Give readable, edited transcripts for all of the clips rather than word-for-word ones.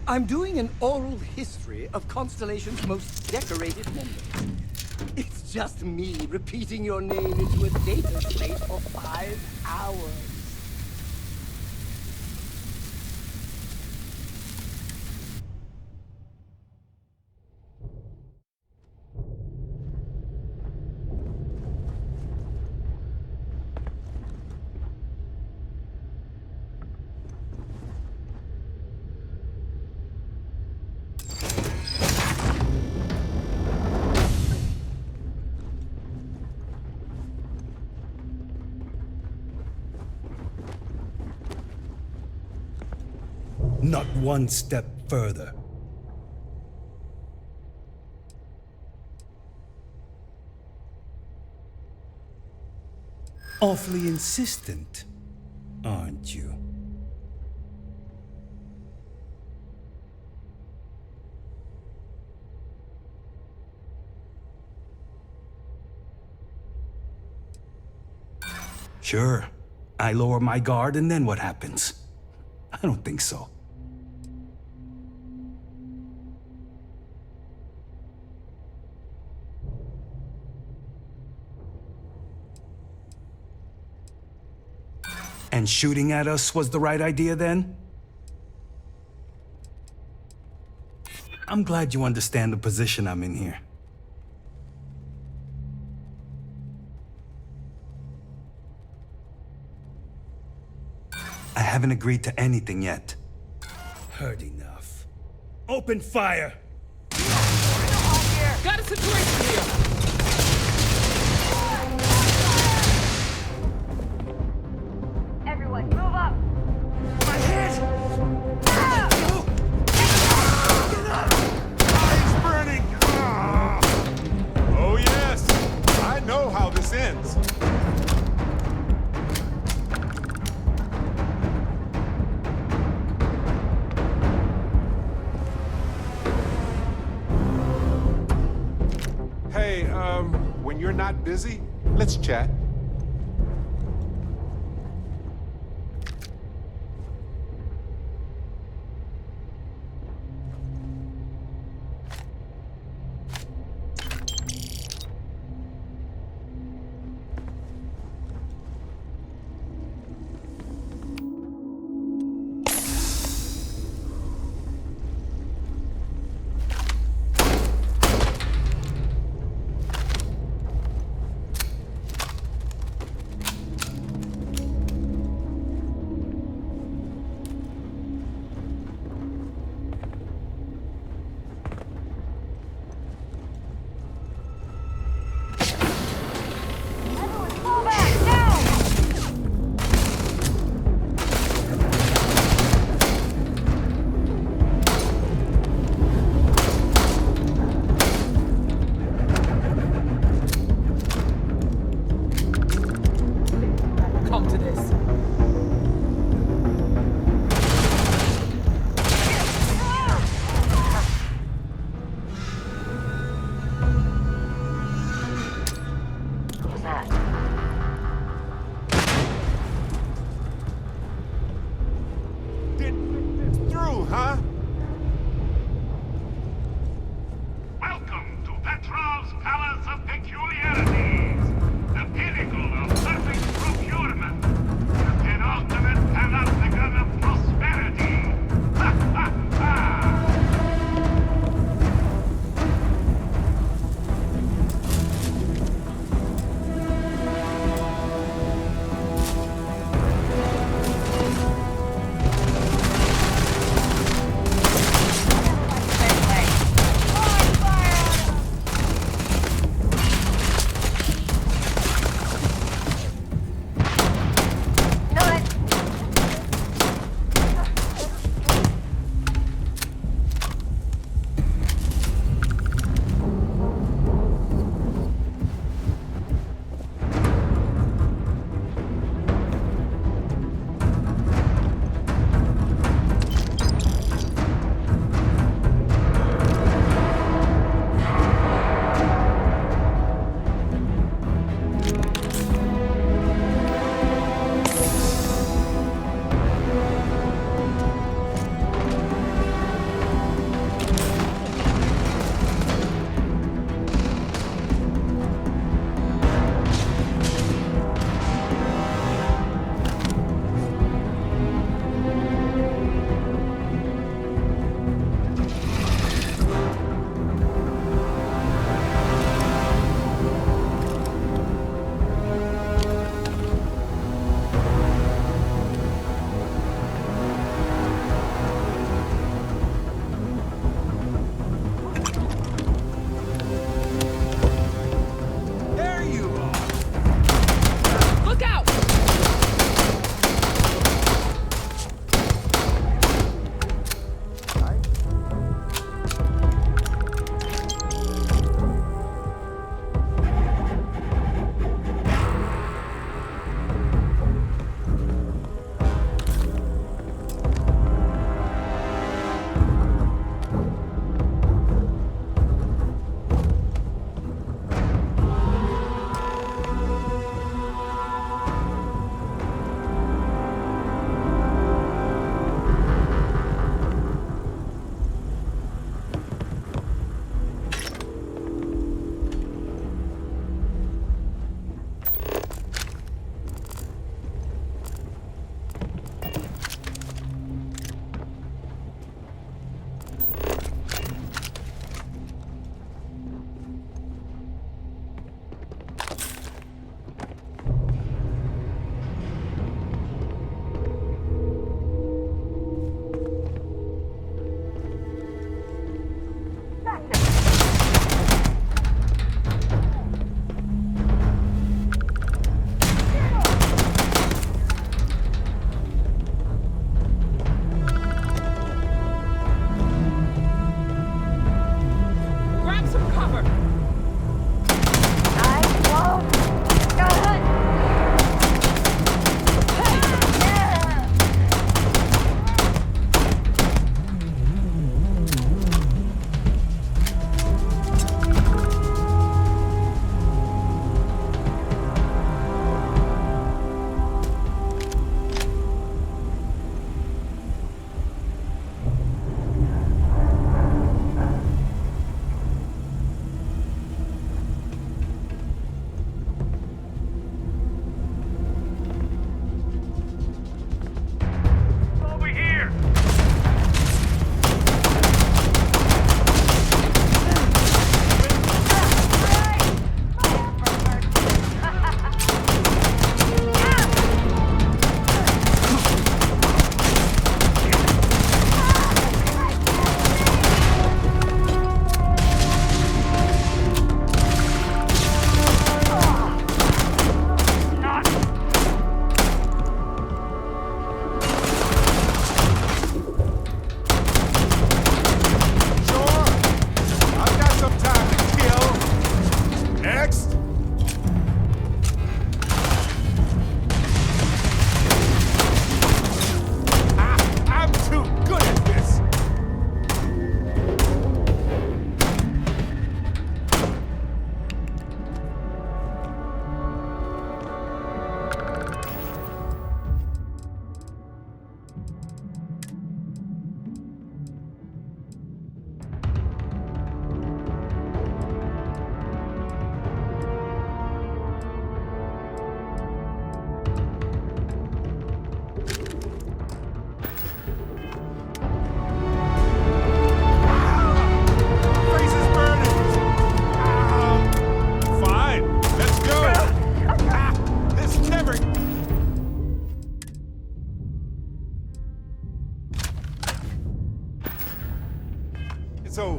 I'm doing an oral history of Constellation's most decorated members. It's just me repeating your name into a data space for 5 hours. Not one step further. Awfully insistent, aren't you? Sure, I lower my guard and then what happens? I don't think so. And shooting at us was the right idea then? I'm glad you understand the position I'm in here. I haven't agreed to anything yet. Heard enough. Open fire! Got a situation here! Everyone, move up! My head! Eyes burning! Oh yes! I know how this ends. Hey, when you're not busy, let's chat. So...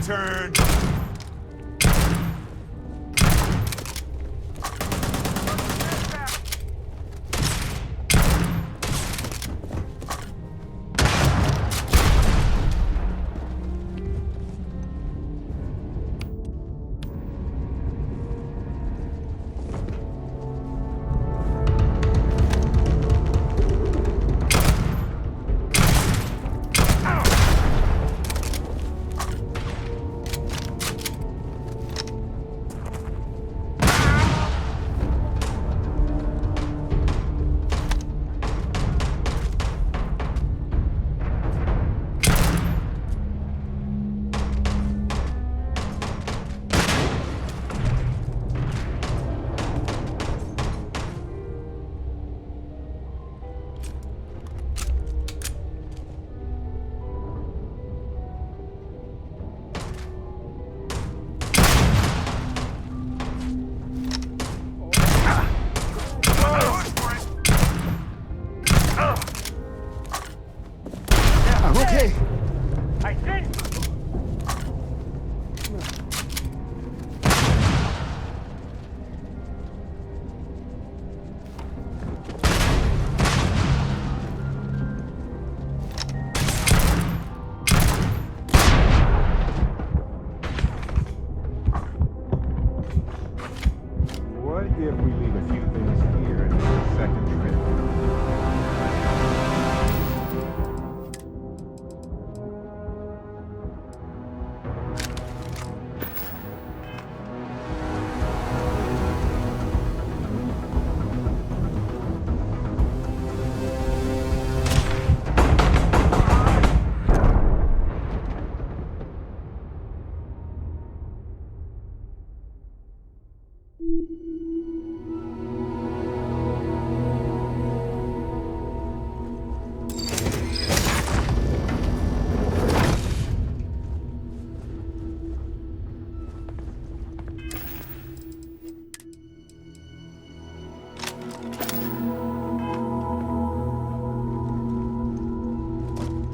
Turn. If we leave a few things here and make a second trip.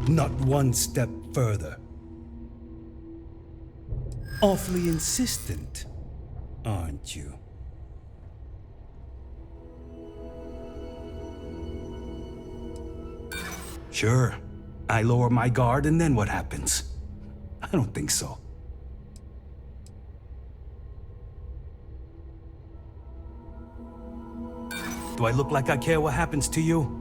Not one step further. Awfully insistent, aren't you? Sure, I lower my guard and then what happens? I don't think so. Do I look like I care what happens to you?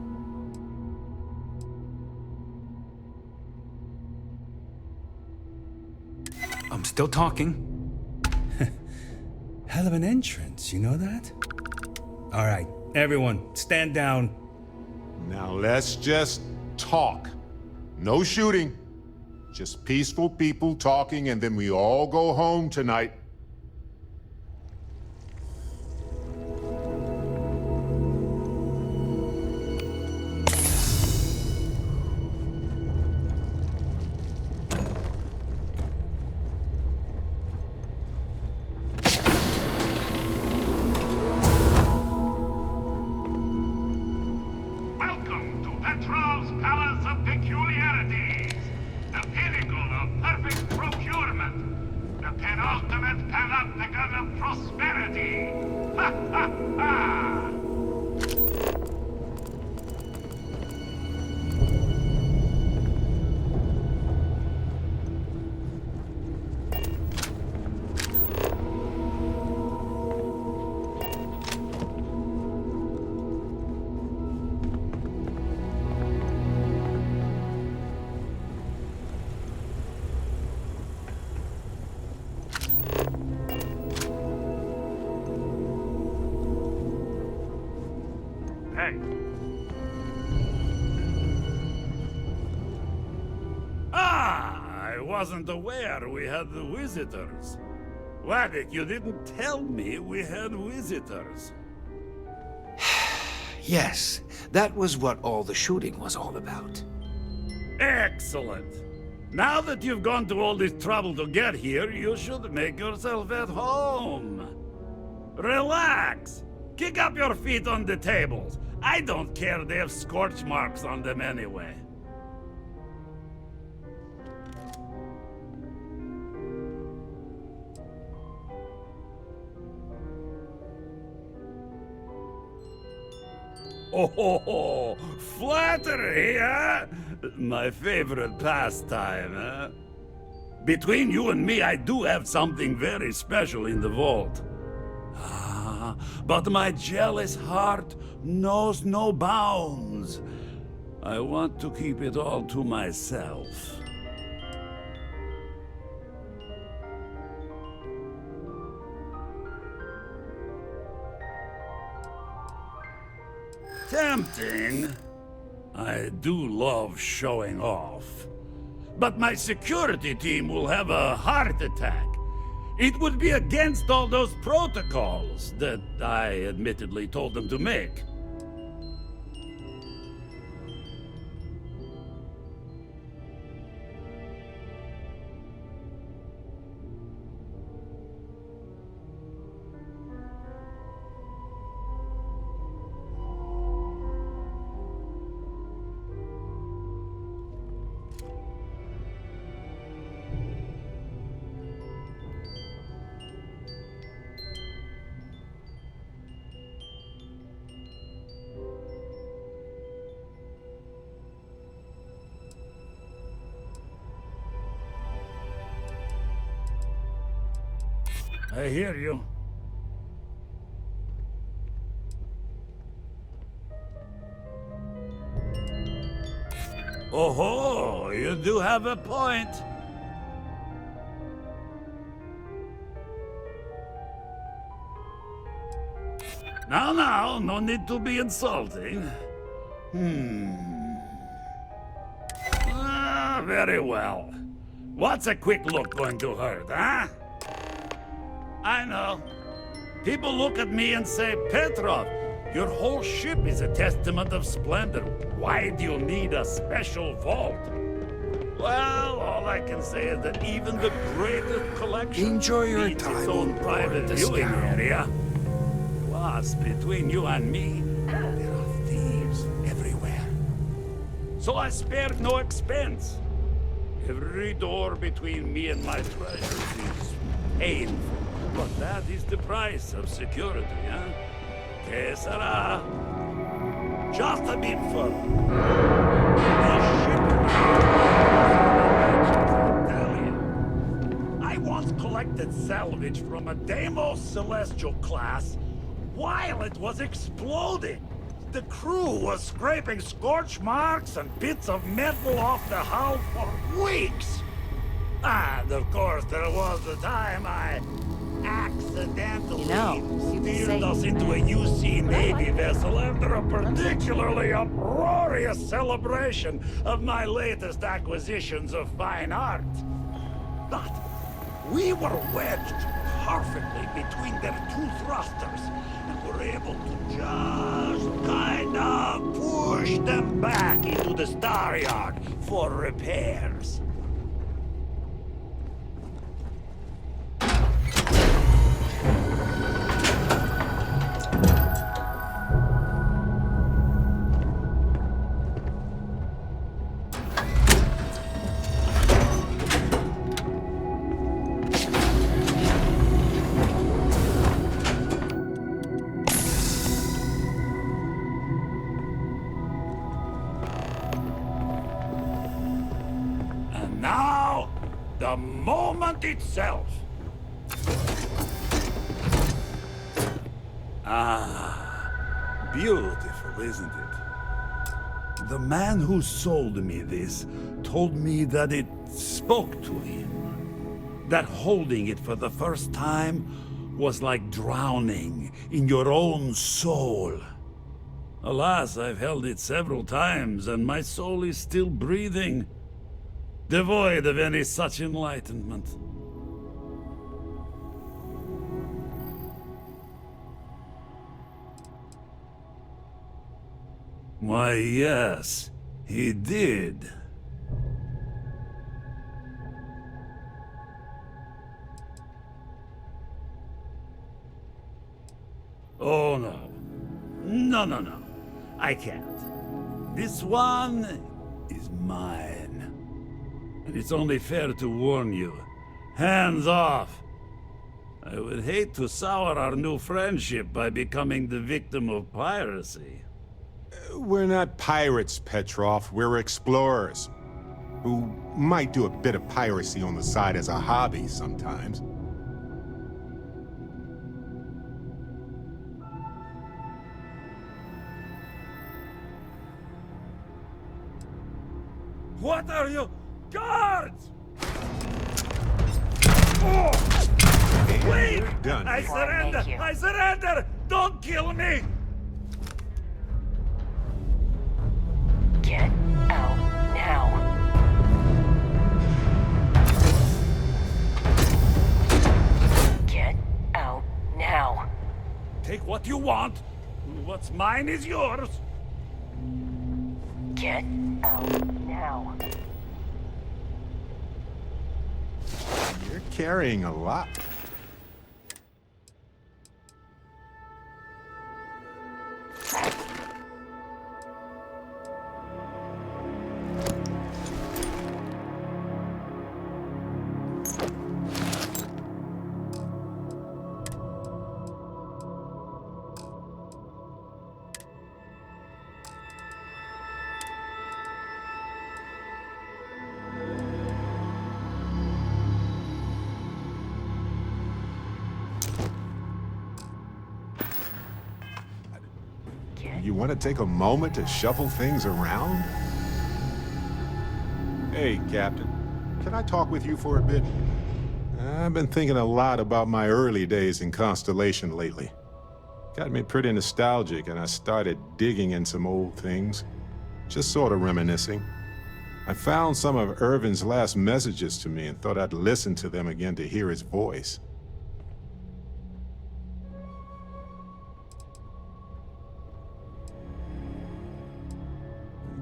I'm still talking. Hell of an entrance, you know that? All right, everyone, stand down. Now let's just talk. No shooting. Just peaceful people talking, and then we all go home tonight. I wasn't aware we had visitors. Wadik, you didn't tell me we had visitors. Yes, that was what all the shooting was all about. Excellent. Now that you've gone to all this trouble to get here, you should make yourself at home. Relax. Kick up your feet on the tables. I don't care, they have scorch marks on them anyway. Oh, flattery, huh? My favorite pastime, huh? Between you and me, I do have something very special in the vault. Ah, but my jealous heart knows no bounds. I want to keep it all to myself. Tempting. I do love showing off. But my security team will have a heart attack. It would be against all those protocols that I admittedly told them to make. I hear you. Oh, you do have a point. Now, no need to be insulting. Very well. What's a quick look going to hurt, huh? I know. People look at me and say, Petrov, your whole ship is a testament of splendor. Why do you need a special vault? Well, all I can say is that even the greatest collection Enjoy your needs time its own on board private the viewing Scout. area. Plus, between you and me, there are thieves everywhere. So I spared no expense. Every door between me and my treasures is painful. But that is the price of security, huh? Que sera? Just a bit further. This ship I once collected salvage from a Deimos Celestial class while it was exploding. The crew was scraping scorch marks and bits of metal off the hull for weeks. And of course, there was the time I accidentally steered us into a UC Navy vessel after a particularly uproarious celebration of my latest acquisitions of fine art. But we were wedged perfectly between their two thrusters and were able to just kind of push them back into the star yard for repairs. Now, the moment itself. Ah, beautiful, isn't it? The man who sold me this told me that it spoke to him. That holding it for the first time was like drowning in your own soul. Alas, I've held it several times and my soul is still breathing. devoid of any such enlightenment. Why, yes, he did. Oh, no. No. I can't. This one is mine. And it's only fair to warn you. Hands off! I would hate to sour our new friendship by becoming the victim of piracy. We're not pirates, Petrov. We're explorers. Who might do a bit of piracy on the side as a hobby sometimes. What are you? Guards! Wait! Done. I surrender! I surrender! Don't kill me! Get out now. Get out now. Take what you want. What's mine is yours. Get out now. You're carrying a lot. You want to take a moment to shuffle things around? Hey, Captain. Can I talk with you for a bit? I've been thinking a lot about my early days in Constellation lately. Got me pretty nostalgic, and I started digging in some old things. Just sort of reminiscing. I found some of Irvin's last messages to me and thought I'd listen to them again to hear his voice.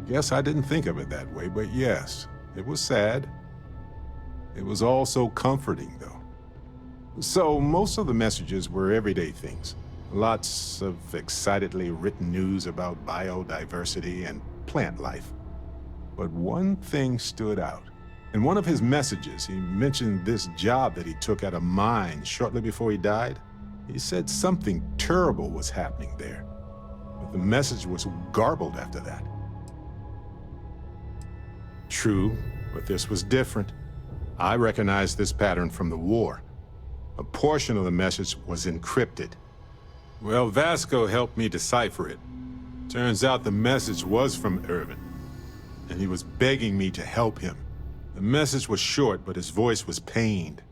Guess I didn't think of it that way, but yes, it was sad. It was also comforting, though. So most of the messages were everyday things. Lots of excitedly written news about biodiversity and plant life. But one thing stood out. In one of his messages, he mentioned this job that he took at a mine shortly before he died. He said something terrible was happening there, but the message was garbled after that. True, but this was different. I recognized this pattern from the war. A portion of the message was encrypted. Well, Vasco helped me decipher it. Turns out the message was from Irvin, and he was begging me to help him. The message was short, but his voice was pained.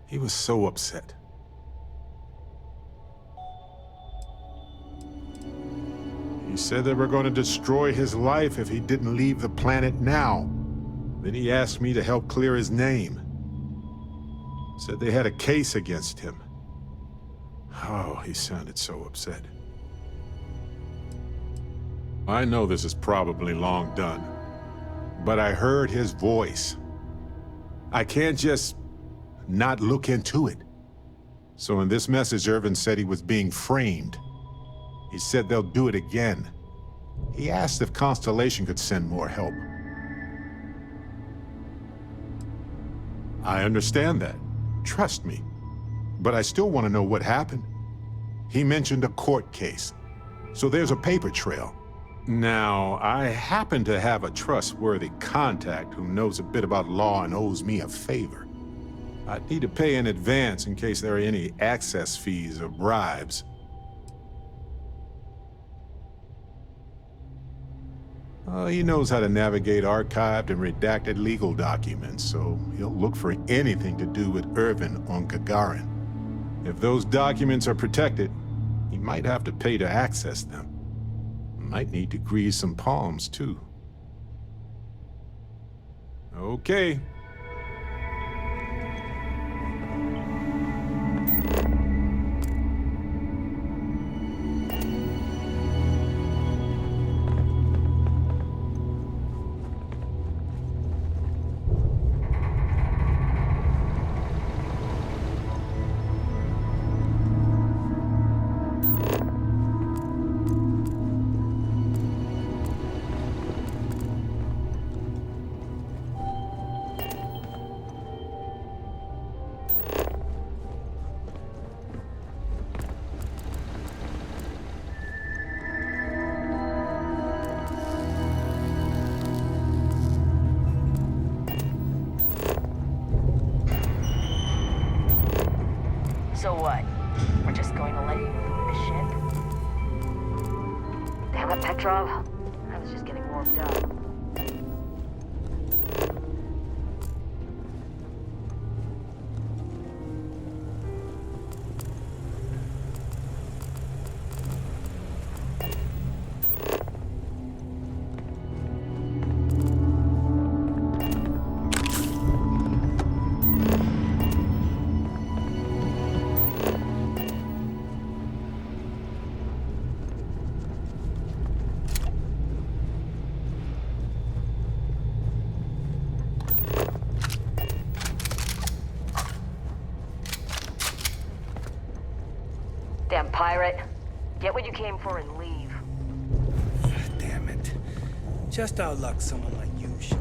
He was so upset. He said they were going to destroy his life if he didn't leave the planet now. Then he asked me to help clear his name. Said they had a case against him. Oh, he sounded so upset. I know this is probably long done, but I heard his voice. I can't just not look into it. So in this message, Irvin said he was being framed. He said they'll do it again. He asked if Constellation could send more help. I understand that. Trust me. But I still want to know what happened. He mentioned a court case. So there's a paper trail. Now, I happen to have a trustworthy contact who knows a bit about law and owes me a favor. I'd need to pay in advance in case there are any access fees or bribes. He knows how to navigate archived and redacted legal documents, so he'll look for anything to do with Irvin on Gagarin. If those documents are protected, he might have to pay to access them. Might need to grease some palms, too. Okay. So what? We're just going to let you leave the ship? Damn it, Petrov. I was just getting warmed up. Damn pirate. Get what you came for and leave. Damn it. Just our luck someone like you should.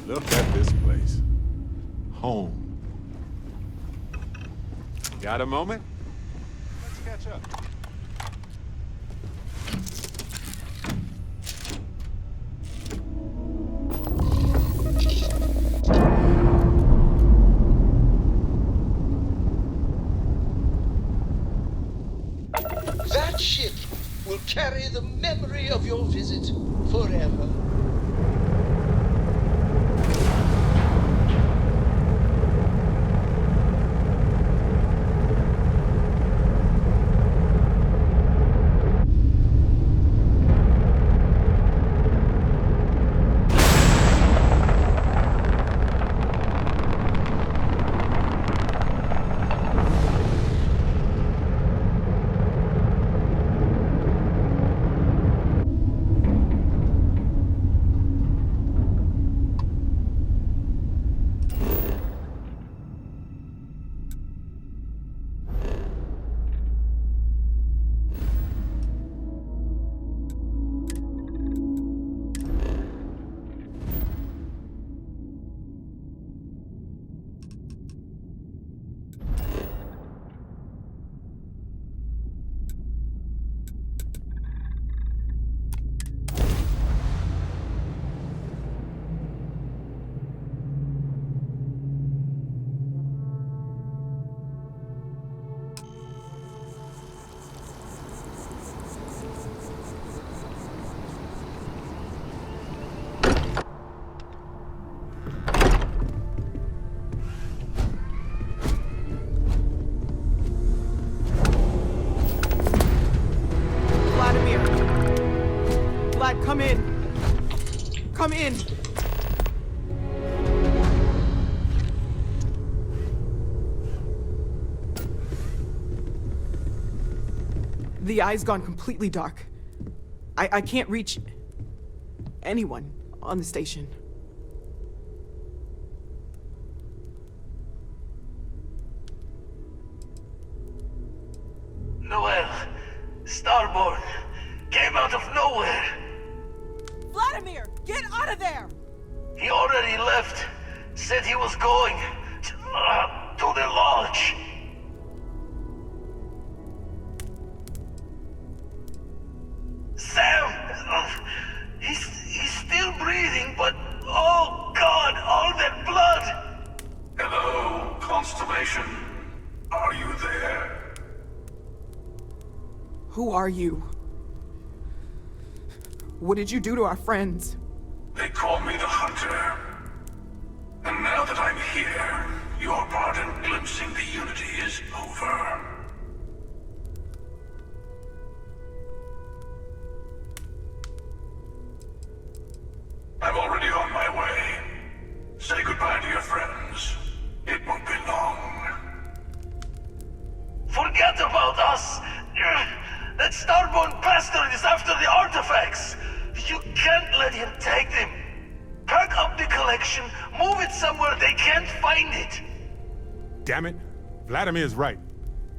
Look at this place. Home. Got a moment? Let's catch up. That ship will carry the memory of your visit forever. Come in. Come in. The eye's gone completely dark. I can't reach anyone on the station. Noel, Starborn, came out of nowhere. Vladimir, get out of there! He already left. Said he was going to the lodge. Sam! He's still breathing, but oh God, all that blood! Hello, Constellation. Are you there? Who are you? What did you do to our friends? They call me the Hunter. And now that I'm here, your part in glimpsing the Unity is over. I'm already on my way. Say goodbye to your friends. It won't be long. Forget about us! That starborn bastard is after the artifacts! You can't let him take them! Pack up the collection, move it somewhere they can't find it! Damn it. Vladimir's right.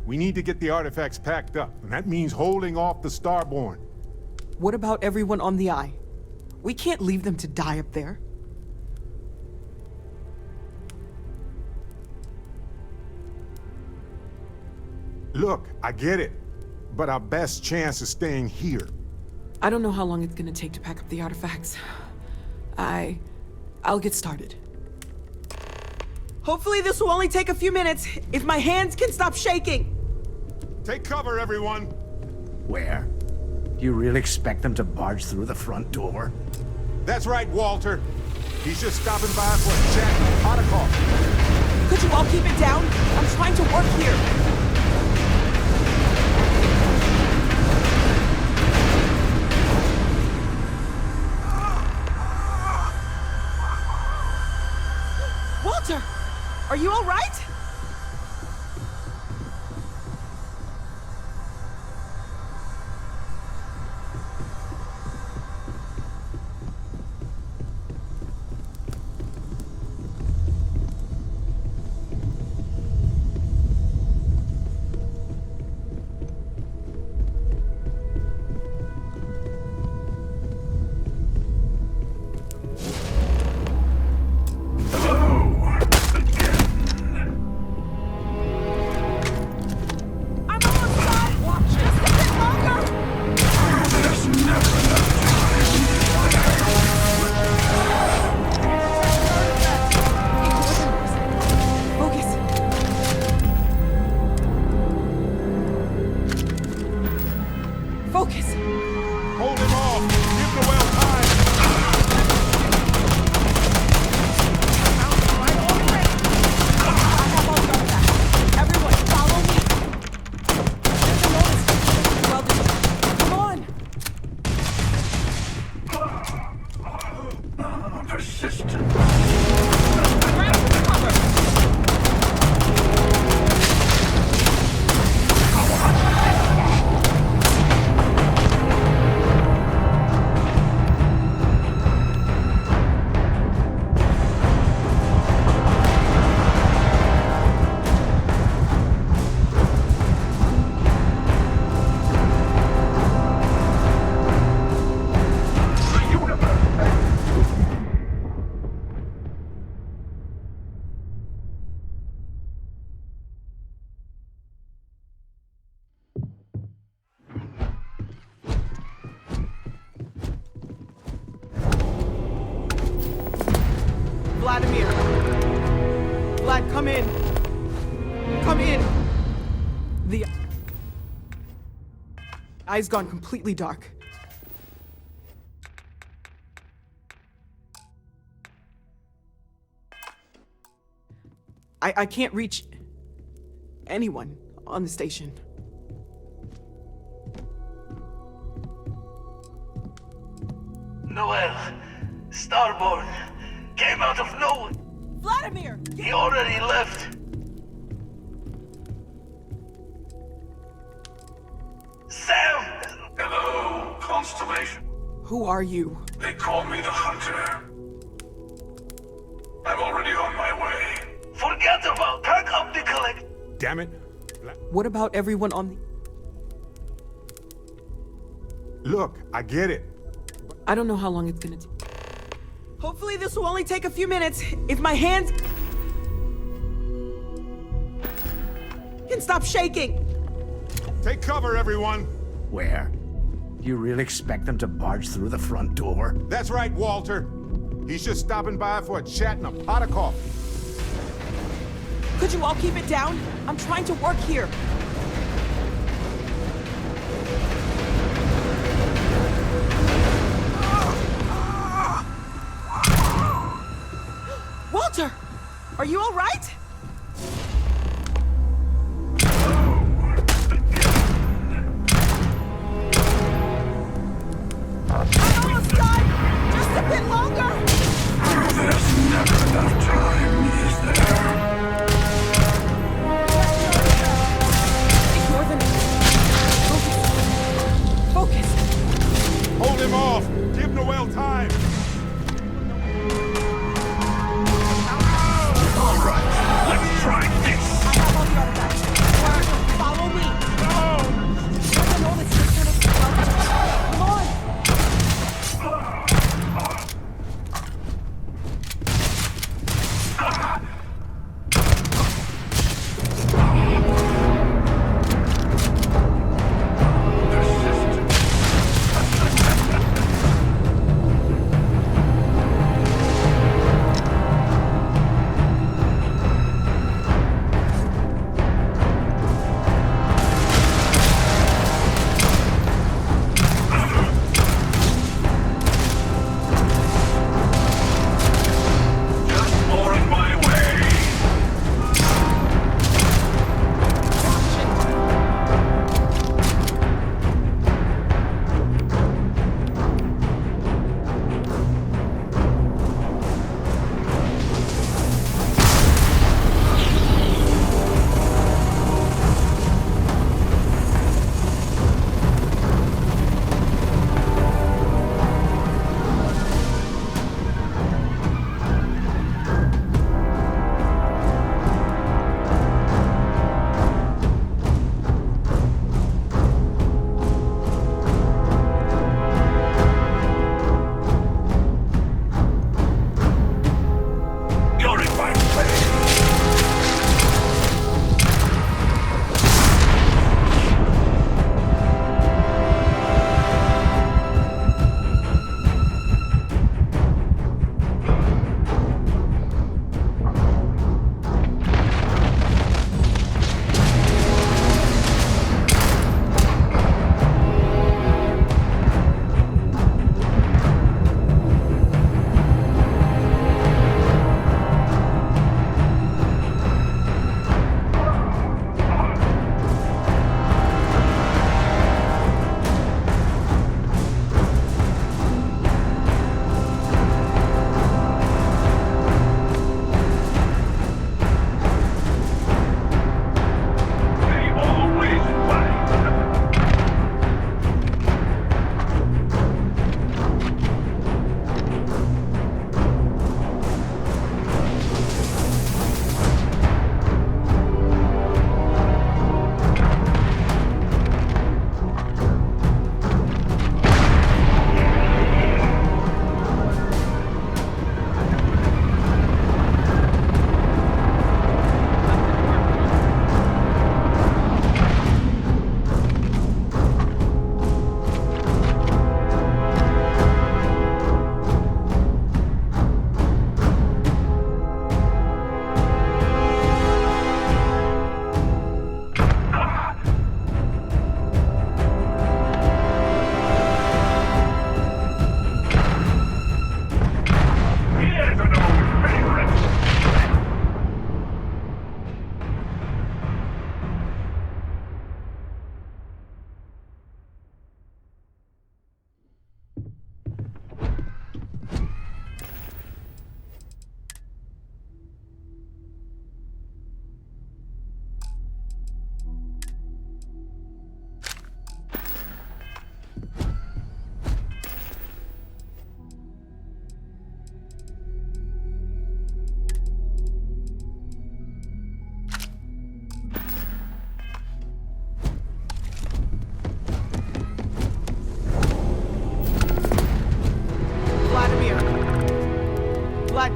We need to get the artifacts packed up, and that means holding off the Starborn. What about everyone on the Eye? We can't leave them to die up there. Look, I get it, but our best chance is staying here. I don't know how long it's gonna take to pack up the artifacts. I'll get started. Hopefully this will only take a few minutes, if my hands can stop shaking. Take cover, everyone. Where? Do you really expect them to barge through the front door? That's right, Walter. He's just stopping by for a chat and a pot of coffee. Could you all keep it down? I'm trying to work here. Walter, are you all right? Vladimir! Vlad, come in! Come in! The eye's gone completely dark. I can't reach anyone on the station. Noel, Starborn, came out of nowhere. Vladimir! He already left. Sam! Hello, Constellation. Who are you? They call me the Hunter. I'm already on my way. Forget about pack up the collect. Damn it. What about everyone on the... Look, I get it. I don't know how long it's gonna take. Hopefully this will only take a few minutes, if my hands can stop shaking. Take cover, everyone. Where? Do you really expect them to barge through the front door? That's right, Walter. He's just stopping by for a chat and a pot of coffee. Could you all keep it down? I'm trying to work here. Walter, are you all right? I'm almost done. Just a bit longer. There's never enough time, is there? Ignore the Focus. Hold him off! Give Noel time! All right, let's try this. I have all the artifacts. Follow me. There's an old external. Come on.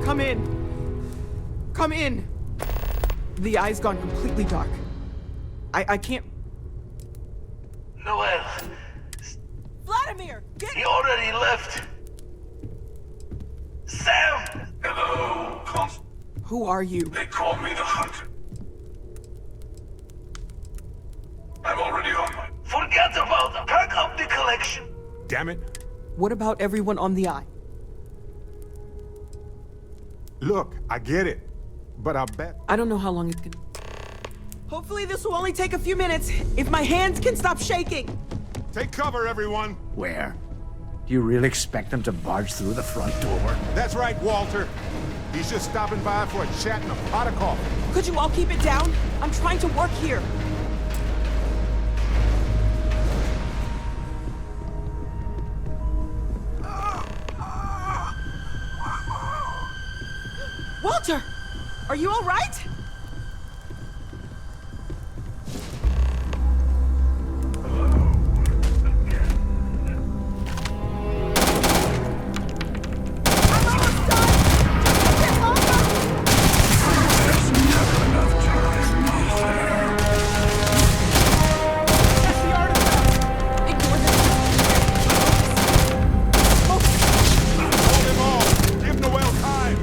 Come in. Come in. The eye's gone completely dark. I can't... Noel. Vladimir! He already left. Sam! Hello, Who are you? They call me the Hunter. collection. Damn it. What about everyone on the eye? Look, I get it. But I bet... I don't know how long it's gonna... Hopefully this will only take a few minutes, if my hands can stop shaking. Take cover, everyone. Where? Do you really expect them to barge through the front door? That's right, Walter. He's just stopping by for a chat and a pot of coffee. Could you all keep it down? I'm trying to work here. Walter! Are you all right? Hold him all. Give Noel time.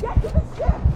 Get to the ship!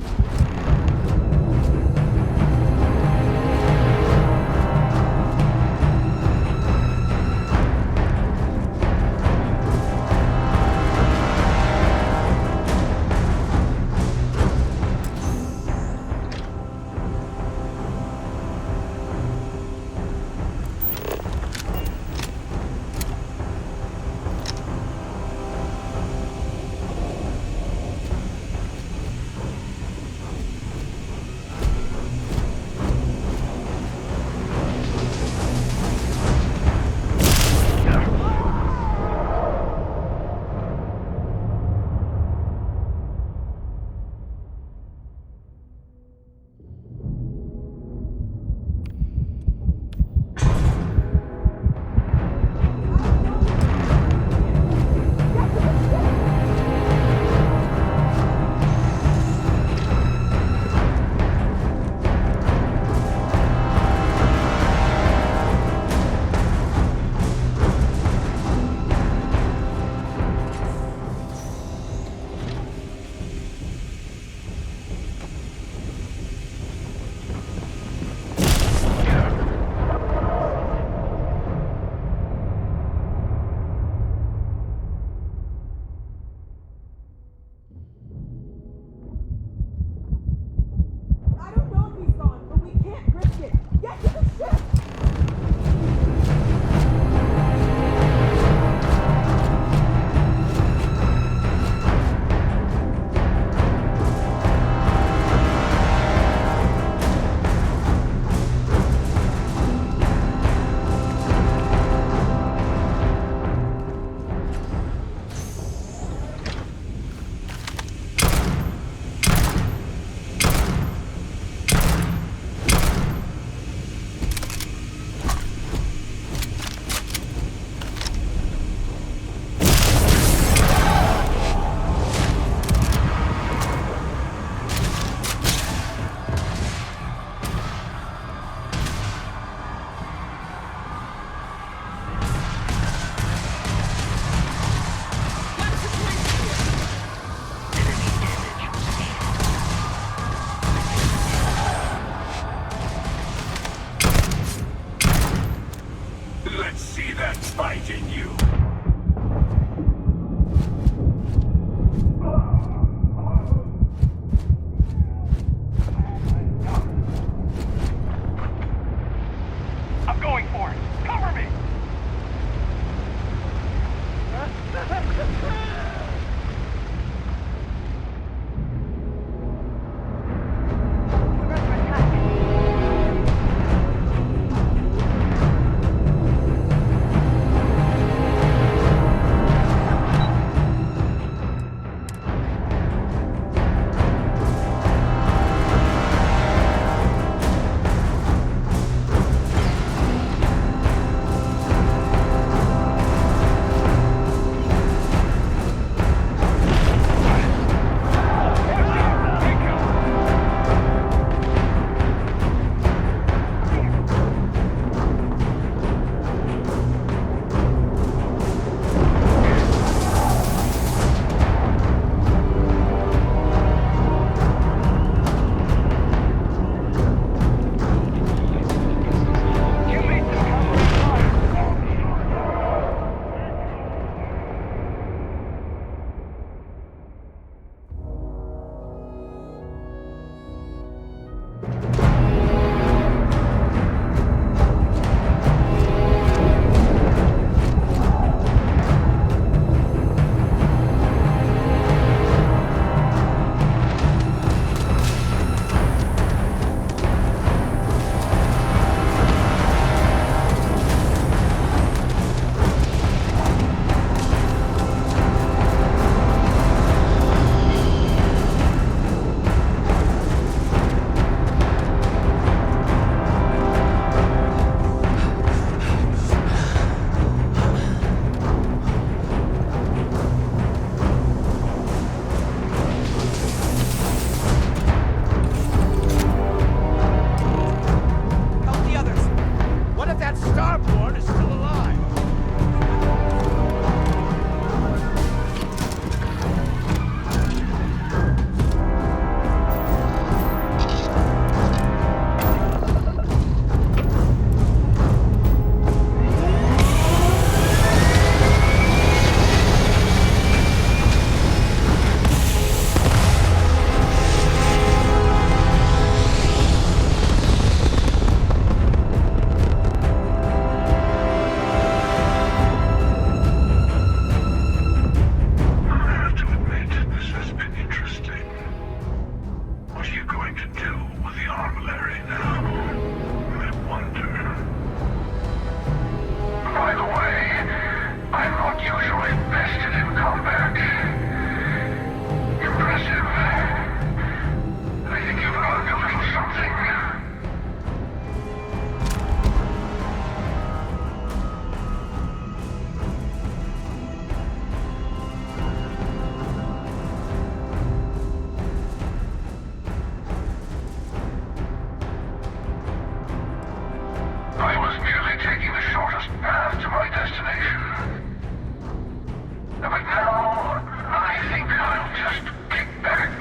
But now, I think I'll just kick back,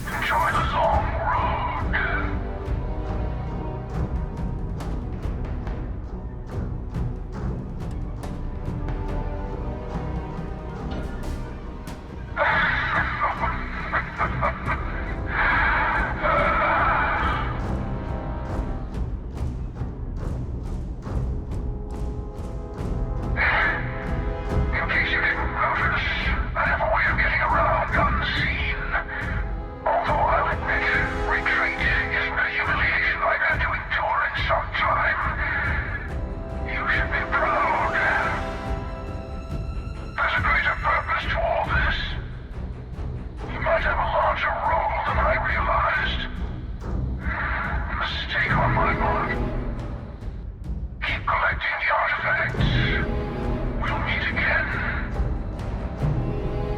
enjoy the long road. In case you didn't notice, I have a way of getting around unseen. Although I'll admit, retreat isn't a humiliation I've had to endure in some time. You should be proud. There's a greater purpose to all this. You might have a larger role than I realized. Mistake on my part. Keep collecting the artifacts. We'll meet again.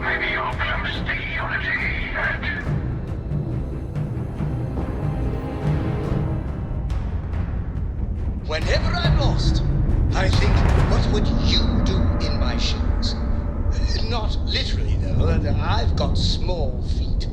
Maybe you'll glimpse the unity that... Whenever I'm lost, I think, what would you do in my shoes? Not literally, though. I've got small feet.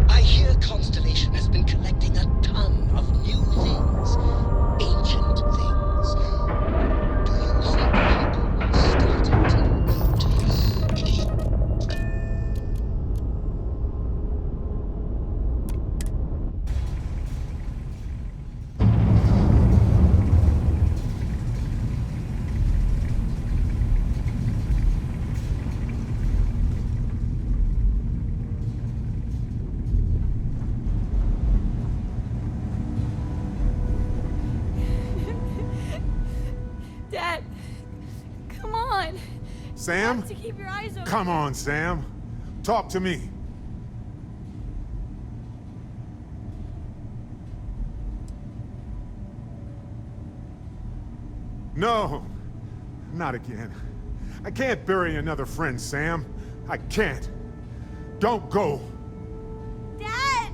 I hear Constellation has been collecting a ton of new things. Ancient things. Do you think people are starting to notice? Dad, come on. Sam? To keep your eyes open. Come on, Sam. Talk to me. No, not again. I can't bury another friend, Sam. I can't. Don't go. Dad!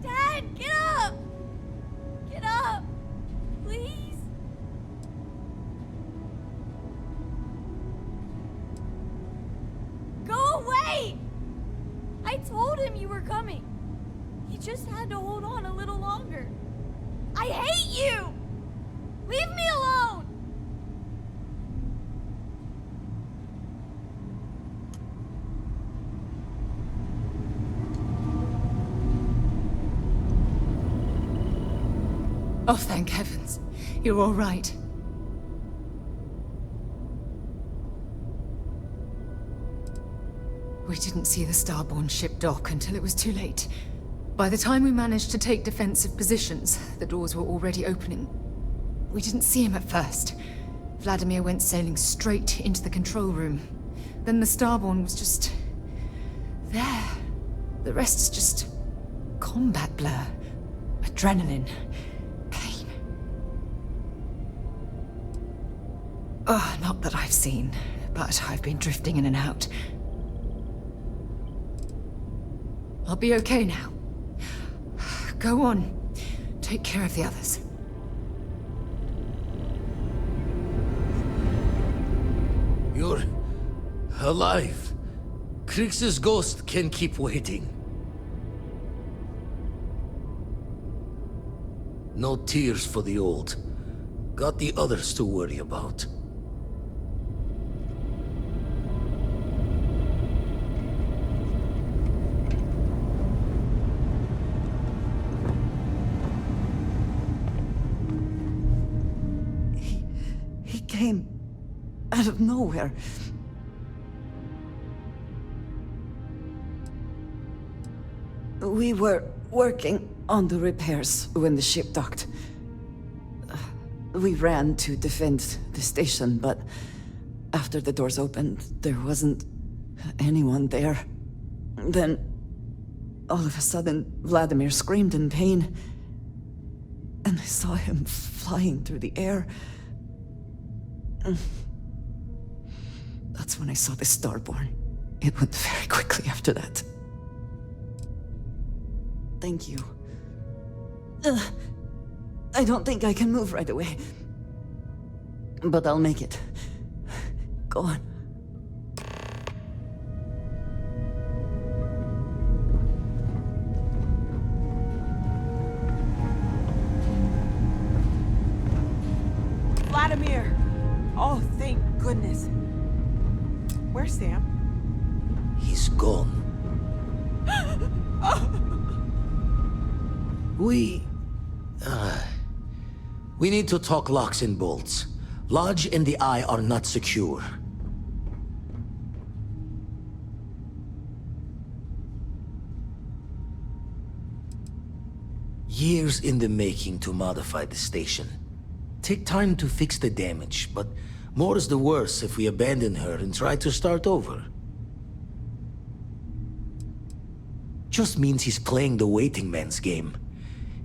Dad, get up! Get up! Please? Go away! I told him you were coming. He just had to hold on a little longer. I hate you! Leave me alone! Oh, thank heavens. You're all right. We didn't see the starborn ship dock until it was too late. By the time we managed to take defensive positions, the doors were already opening. We didn't see him at first. Vladimir went sailing straight into the control room. Then the starborn was just... there. The rest is just... combat blur. Adrenaline. Pain. Oh, not that I've seen, but I've been drifting in and out. I'll be okay now. Go on. Take care of the others. You're alive. Krix's ghost can keep waiting. No tears for the old. Got the others to worry about. He came out of nowhere. We were working on the repairs when the ship docked. We ran to defend the station, but after the doors opened, there wasn't anyone there. Then, all of a sudden, Vladimir screamed in pain, and I saw him flying through the air. That's when I saw the Starborn. It went very quickly after that. Thank you. I don't think I can move right away. But I'll make it. Go on. Vladimir! Oh, thank goodness. Where's Sam? He's gone. We need to talk locks and bolts. Lodge and the Eye are not secure. Years in the making to modify the station. Take time to fix the damage, but more is the worse if we abandon her and try to start over. Just means he's playing the waiting man's game.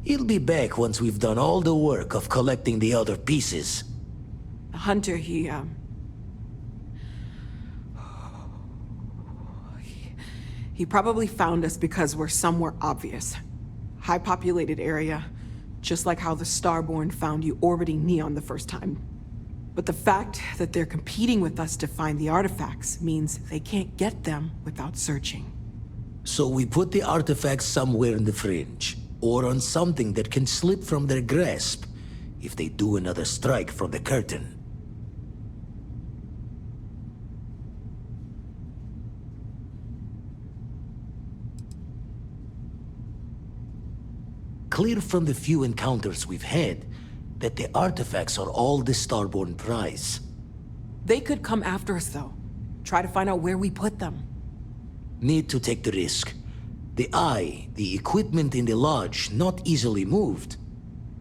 He'll be back once we've done all the work of collecting the other pieces. Hunter, he probably found us because we're somewhere obvious. High-populated area, just like how the Starborn found you orbiting Neon the first time. But the fact that they're competing with us to find the artifacts means they can't get them without searching. So we put the artifacts somewhere in the fringe, or on something that can slip from their grasp if they do another strike from the curtain. Clear from the few encounters we've had that the artifacts are all the Starborn prize. They could come after us, though. Try to find out where we put them. Need to take the risk. The Eye, the equipment in the lodge, not easily moved.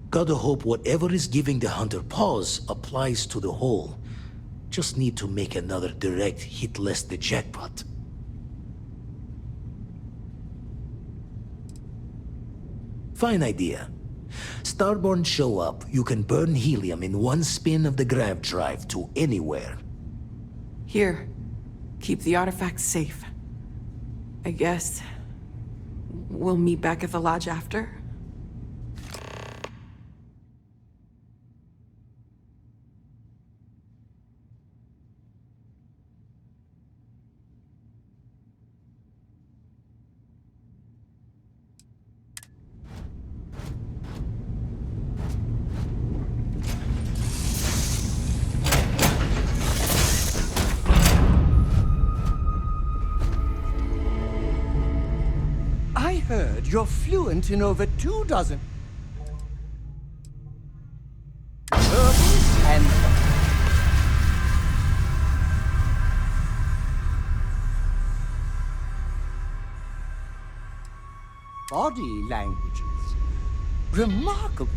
Gotta hope whatever is giving the Hunter pause applies to the whole. Just need to make another direct hit less the jackpot. Fine idea. Starborn show up, you can burn helium in one spin of the grav drive to anywhere. Here, keep the artifacts safe. I guess we'll meet back at the lodge after. Heard you're fluent in over 24 and body languages. Remarkable.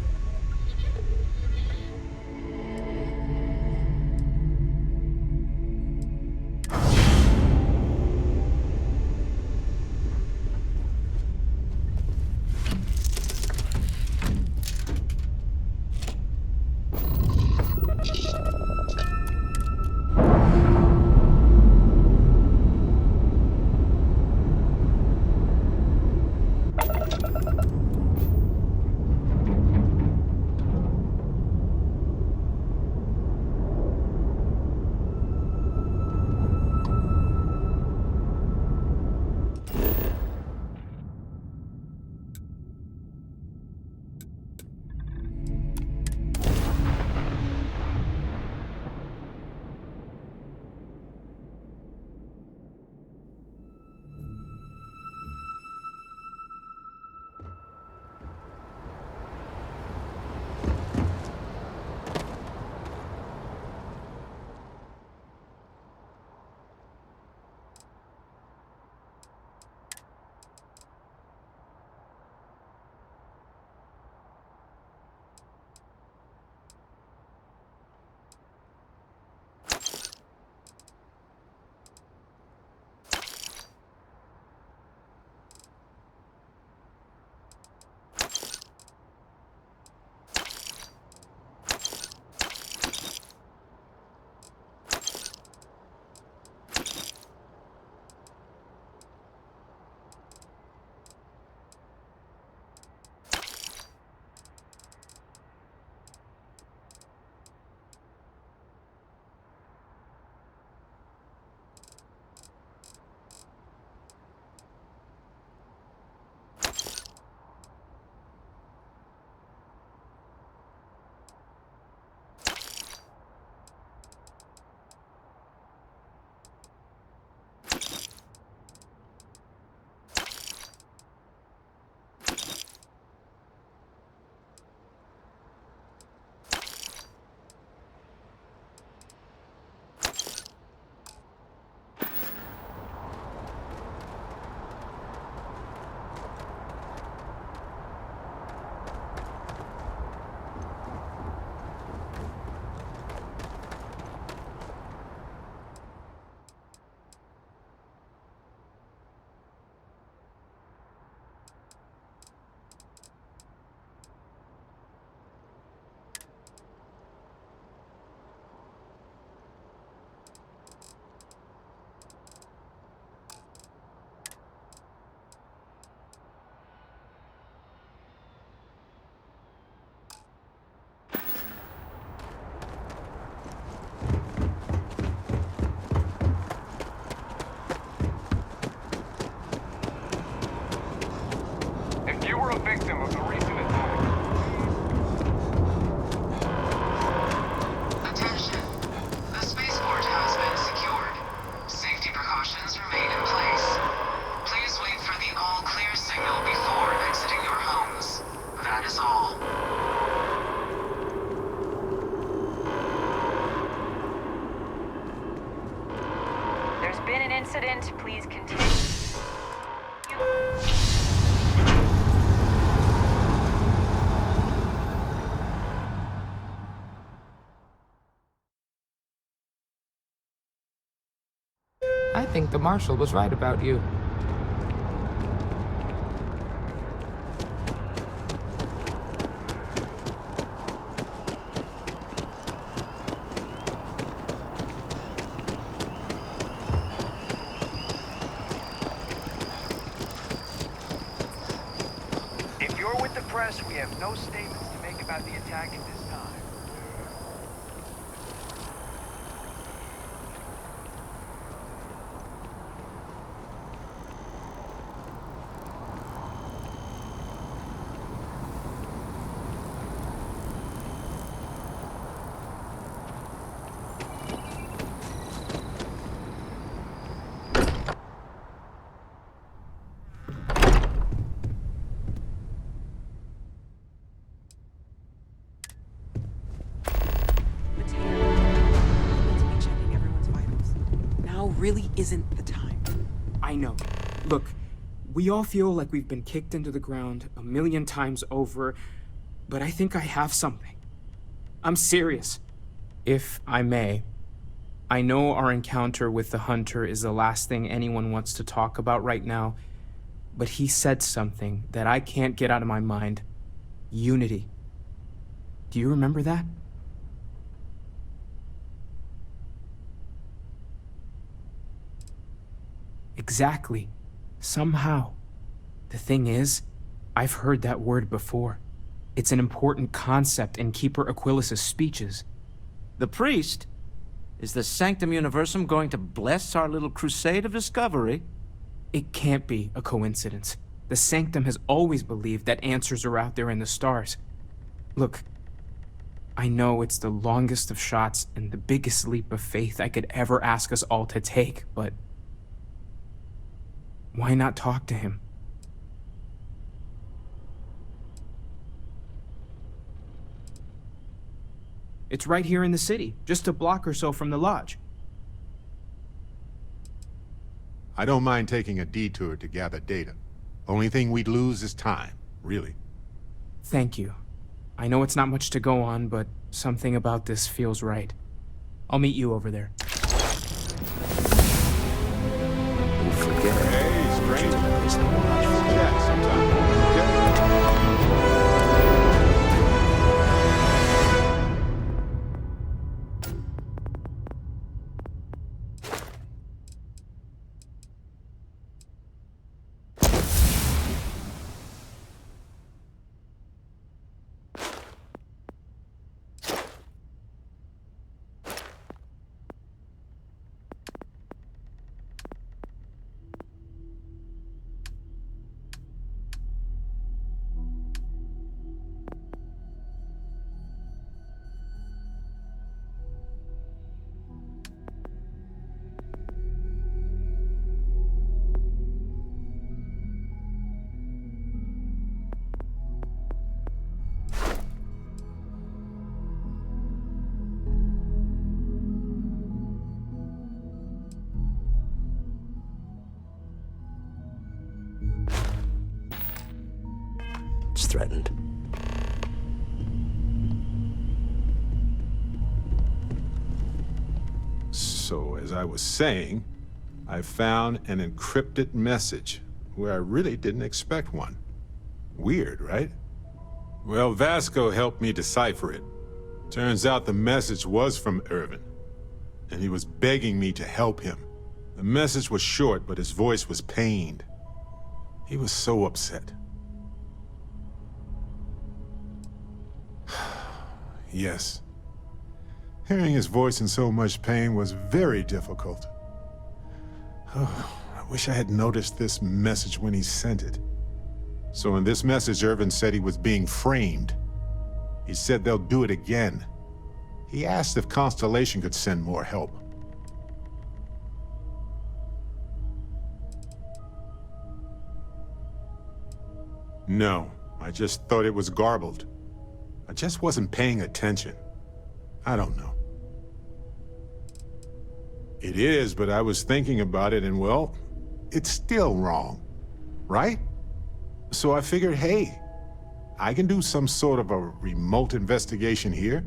coincident. Please continue. I think the marshal was right about you. If you're with the press, we have no statements to make about the attack at this time. Really isn't the time. I know. Look, we all feel like we've been kicked into the ground 1,000,000 times over, but I think I have something. I'm serious. If I may, I know our encounter with the hunter is the last thing anyone wants to talk about right now, but he said something that I can't get out of my mind. Unity. Do you remember that? Exactly. Somehow. The thing is, I've heard that word before. It's an important concept in Keeper Aquilas's speeches. The priest? Is the Sanctum Universum going to bless our little crusade of discovery? It can't be a coincidence. The Sanctum has always believed that answers are out there in the stars. Look, I know it's the longest of shots and the biggest leap of faith I could ever ask us all to take, but why not talk to him? It's right here in the city, just a block or so from the lodge. I don't mind taking a detour to gather data. Only thing we'd lose is time, really. Thank you. I know it's not much to go on, but something about this feels right. I'll meet you over there. Threatened. So, as I was saying, I found an encrypted message where I really didn't expect one. Weird, right? Well, Vasco helped me decipher it. Turns out the message was from Irvin, and he was begging me to help him. The message was short, but his voice was pained. He was so upset. Yes. Hearing his voice in so much pain was very difficult. Oh, I wish I had noticed this message when he sent it. So in this message, Irvin said he was being framed. He said they'll do it again. He asked if Constellation could send more help. No, I just thought it was garbled. I just wasn't paying attention. I don't know. It is, but I was thinking about it and, well, it's still wrong, right? So I figured, hey, I can do some sort of a remote investigation here,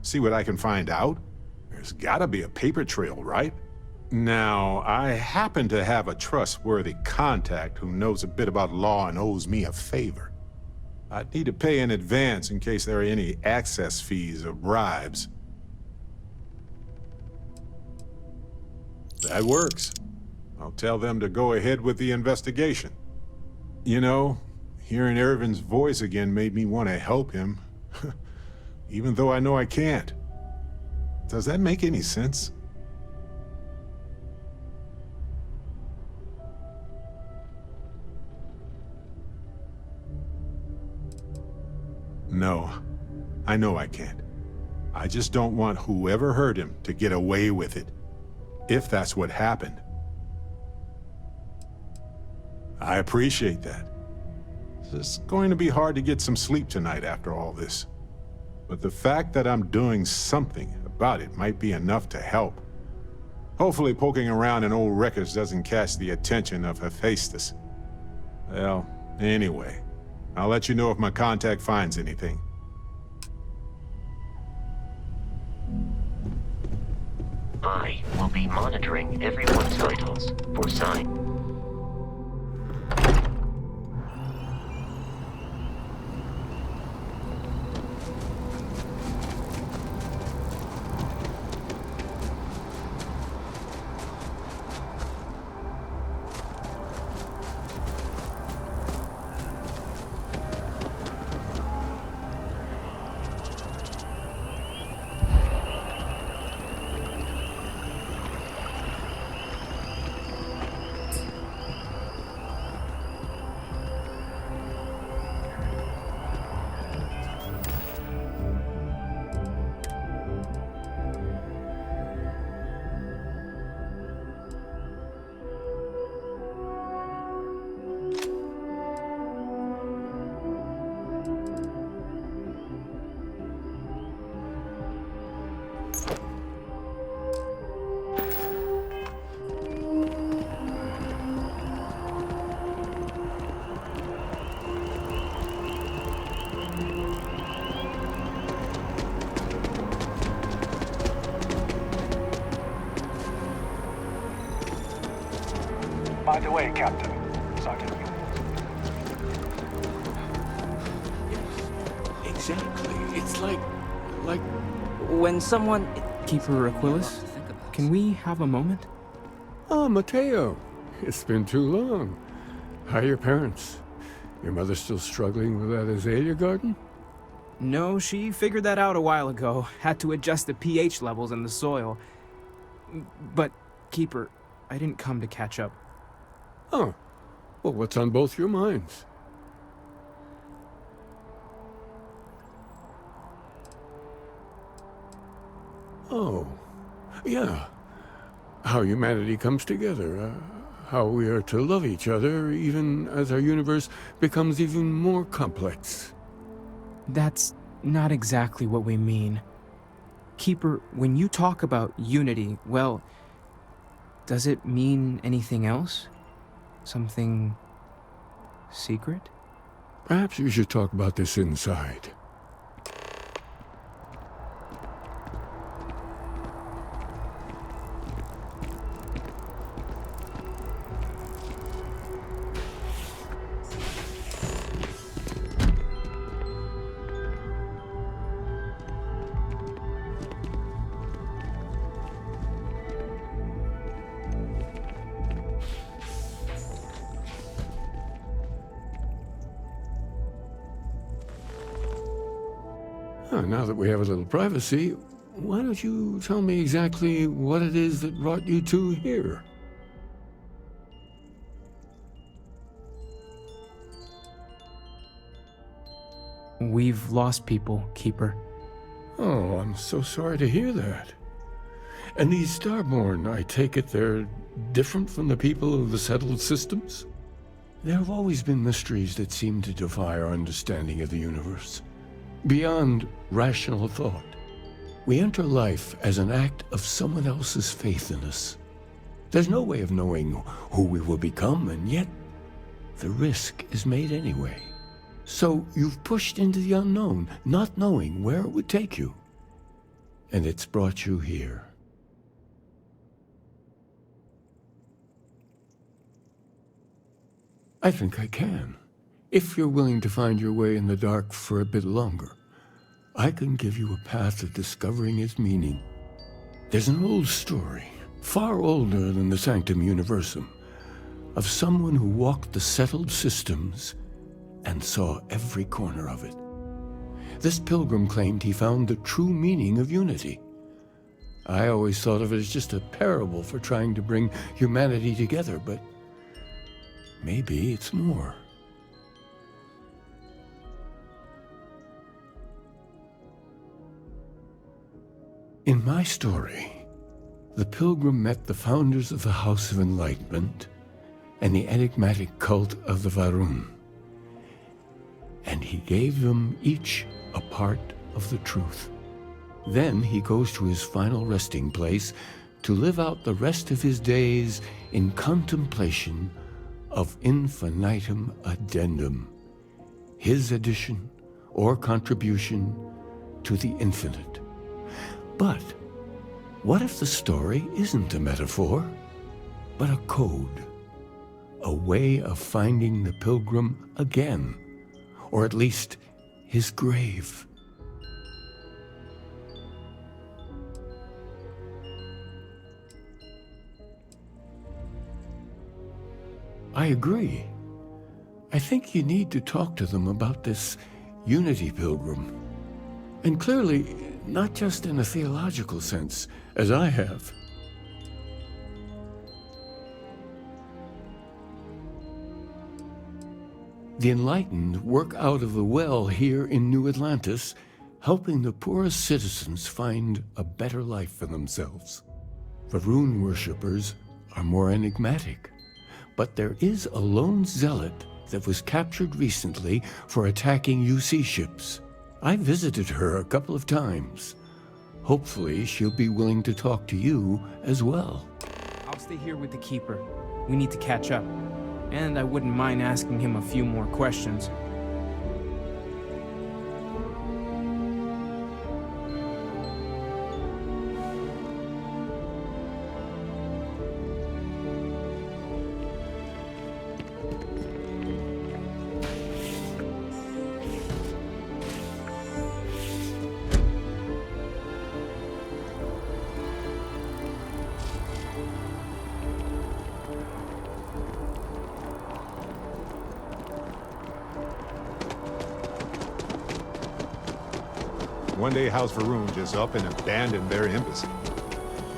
see what I can find out. There's gotta be a paper trail, right? Now, I happen to have a trustworthy contact who knows a bit about law and owes me a favor. I'd need to pay in advance in case there are any access fees or bribes. That works. I'll tell them to go ahead with the investigation. You know, hearing Irvin's voice again made me want to help him, even though I know I can't. Does that make any sense? No, I know I can't. I just don't want whoever hurt him to get away with it, if that's what happened. I appreciate that. It's going to be hard to get some sleep tonight after all this. But the fact that I'm doing something about it might be enough to help. Hopefully poking around in old records doesn't catch the attention of Hephaestus. Well, anyway, I'll let you know if my contact finds anything. I will be monitoring everyone's vitals for sign. By the way, Captain, Sergeant. Exactly. It's like when someone... Keeper Aquilus, can we have a moment? Oh, Mateo. It's been too long. How are your parents? Your mother still struggling with that azalea garden? No, she figured that out a while ago. Had to adjust the pH levels in the soil. But, Keeper, I didn't come to catch up. Oh, well, what's on both your minds? Oh, yeah. How humanity comes together. How we are to love each other even as our universe becomes even more complex. That's not exactly what we mean. Keeper, when you talk about unity, well, does it mean anything else? Something secret? Perhaps we should talk about this inside. Now that we have a little privacy, why don't you tell me exactly what it is that brought you two here? We've lost people, Keeper. Oh, I'm so sorry to hear that. And these Starborn, I take it they're different from the people of the settled systems? There have always been mysteries that seem to defy our understanding of the universe. Beyond rational thought. We enter life as an act of someone else's faith in us. There's no way of knowing who we will become, and yet the risk is made anyway. So you've pushed into the unknown, not knowing where it would take you. And it's brought you here. I think I can. If you're willing to find your way in the dark for a bit longer, I can give you a path of discovering its meaning. There's an old story, far older than the Sanctum Universum, of someone who walked the settled systems and saw every corner of it. This pilgrim claimed he found the true meaning of unity. I always thought of it as just a parable for trying to bring humanity together, but maybe it's more. In my story, the pilgrim met the founders of the House of Enlightenment and the enigmatic cult of the Varun, and he gave them each a part of the truth. Then he goes to his final resting place to live out the rest of his days in contemplation of infinitum addendum, his addition or contribution to the infinite. But what if the story isn't a metaphor, but a code, a way of finding the pilgrim again, or at least his grave? I agree. I think you need to talk to them about this unity pilgrim. And clearly, not just in a theological sense, as I have. The enlightened work out of the well here in New Atlantis, helping the poorest citizens find a better life for themselves. Varun worshippers are more enigmatic, but there is a lone zealot that was captured recently for attacking UC ships. I visited her a couple of times. Hopefully, she'll be willing to talk to you as well. I'll stay here with the Keeper. We need to catch up. And I wouldn't mind asking him a few more questions. One day House Varun just up and abandoned their embassy.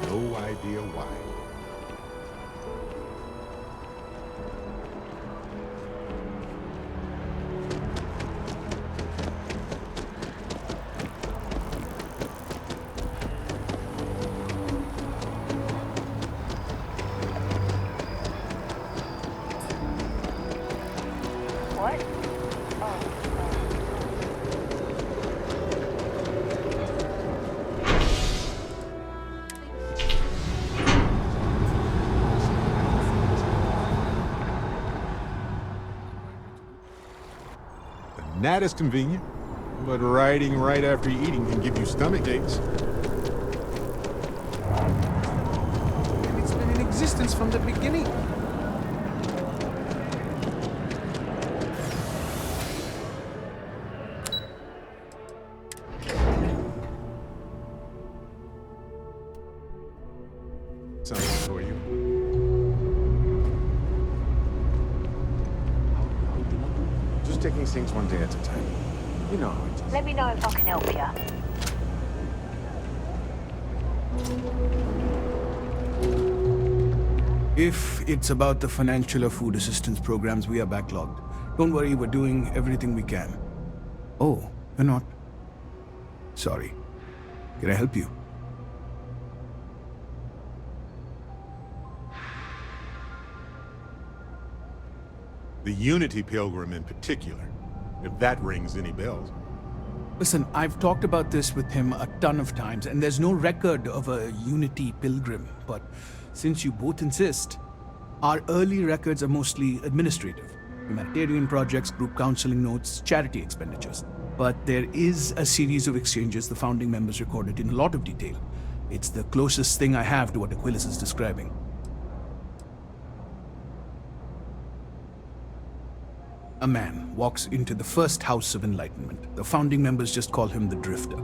No idea why. That is convenient, but riding right after eating can give you stomach aches. And it's been in existence from the beginning. Something for you. Just taking things one day at a time. You know how it is. Let me know if I can help you. If it's about the financial or food assistance programs, we are backlogged. Don't worry, we're doing everything we can. Oh, you're not? Sorry. Can I help you? The Unity Pilgrim in particular, if that rings any bells. Listen, I've talked about this with him a ton of times, and there's no record of a Unity pilgrim. But since you both insist, our early records are mostly administrative. Humanitarian projects, group counseling notes, charity expenditures. But there is a series of exchanges the founding members recorded in a lot of detail. It's the closest thing I have to what Aquilus is describing. A man walks into the first house of enlightenment. The founding members just call him the Drifter.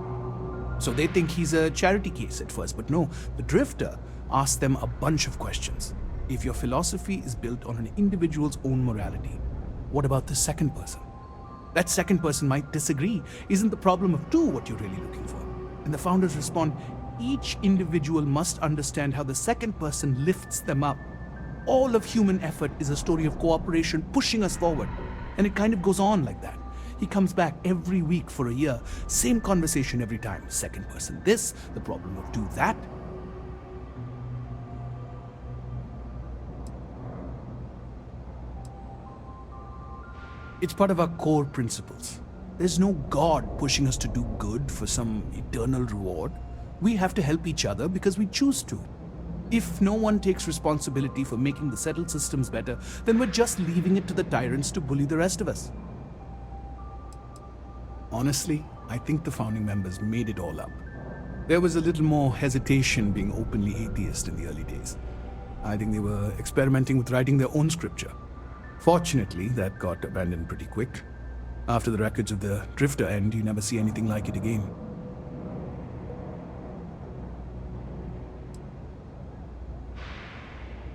So they think he's a charity case at first, but no, the Drifter asks them a bunch of questions. If your philosophy is built on an individual's own morality, what about the second person? That second person might disagree. Isn't the problem of two what you're really looking for? And the founders respond, each individual must understand how the second person lifts them up. All of human effort is a story of cooperation pushing us forward. And it kind of goes on like that. He comes back every week for a year. Same conversation every time. Second person this, the problem of do that. It's part of our core principles. There's no God pushing us to do good for some eternal reward. We have to help each other because we choose to. If no one takes responsibility for making the settled systems better, then we're just leaving it to the tyrants to bully the rest of us. Honestly, I think the founding members made it all up. There was a little more hesitation being openly atheist in the early days. I think they were experimenting with writing their own scripture. Fortunately, that got abandoned pretty quick. After the records of the Drifter end, you never see anything like it again.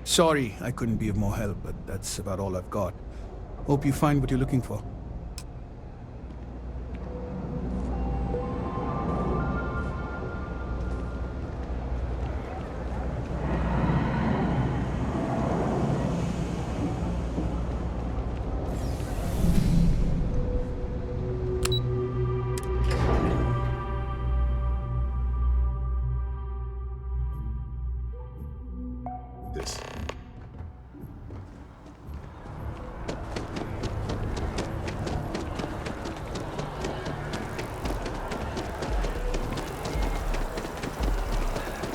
Sorry I couldn't be of more help, but that's about all I've got. Hope you find what you're looking for. This.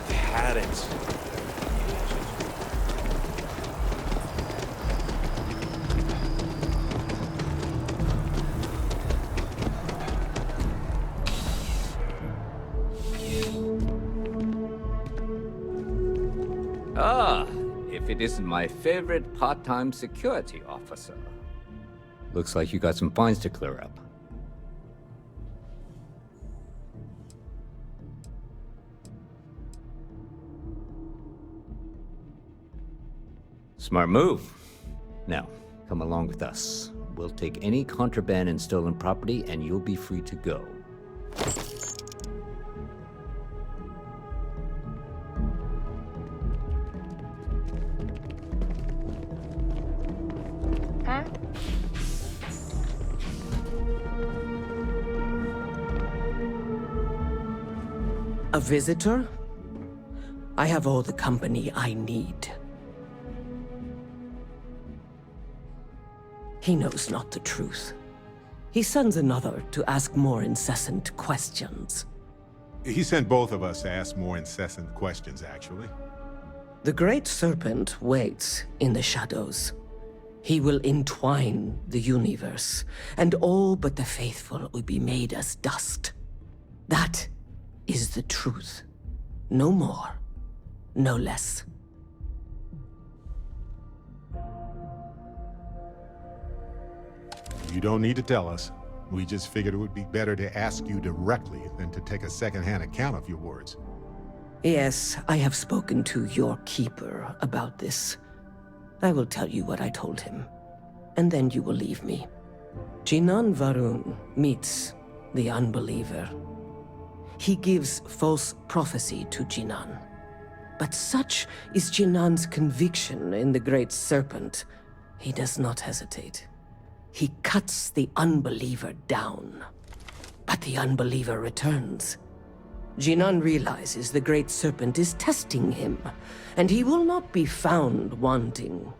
Had it. Ah, if it isn't my favorite part-time security officer. Looks like you got some fines to clear up. Smart move. Now, come along with us. We'll take any contraband and stolen property, and you'll be free to go. Huh? A visitor? I have all the company I need. He knows not the truth. He sends another to ask more incessant questions. He sent both of us to ask more incessant questions, actually. The Great Serpent waits in the shadows. He will entwine the universe, and all but the faithful will be made as dust. That is the truth. No more, no less. You don't need to tell us. We just figured it would be better to ask you directly than to take a second-hand account of your words. Yes, I have spoken to your keeper about this. I will tell you what I told him, and then you will leave me. Jinan Varun meets the unbeliever. He gives false prophecy to Jinan. But such is Jinan's conviction in the Great Serpent, he does not hesitate. He cuts the unbeliever down. But the unbeliever returns. Jinan realizes the Great Serpent is testing him, and he will not be found wanting.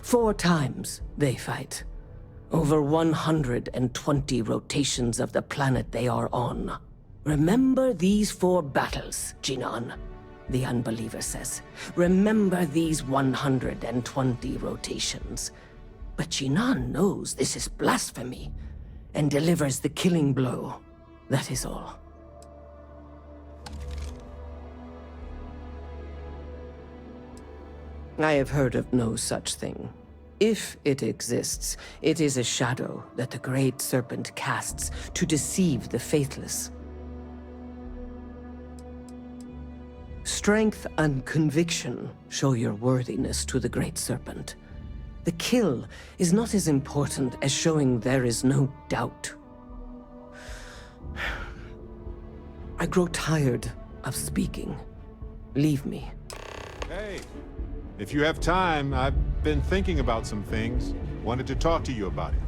4 times they fight. Over 120 rotations of the planet they are on. Remember these 4 battles, Jinan, the unbeliever says. Remember these 120 rotations. But Jinan knows this is blasphemy and delivers the killing blow. That is all. I have heard of no such thing. If it exists, it is a shadow that the Great Serpent casts to deceive the faithless. Strength and conviction show your worthiness to the Great Serpent. The kill is not as important as showing there is no doubt. I grow tired of speaking. Leave me. Hey, if you have time, I've been thinking about some things. Wanted to talk to you about it.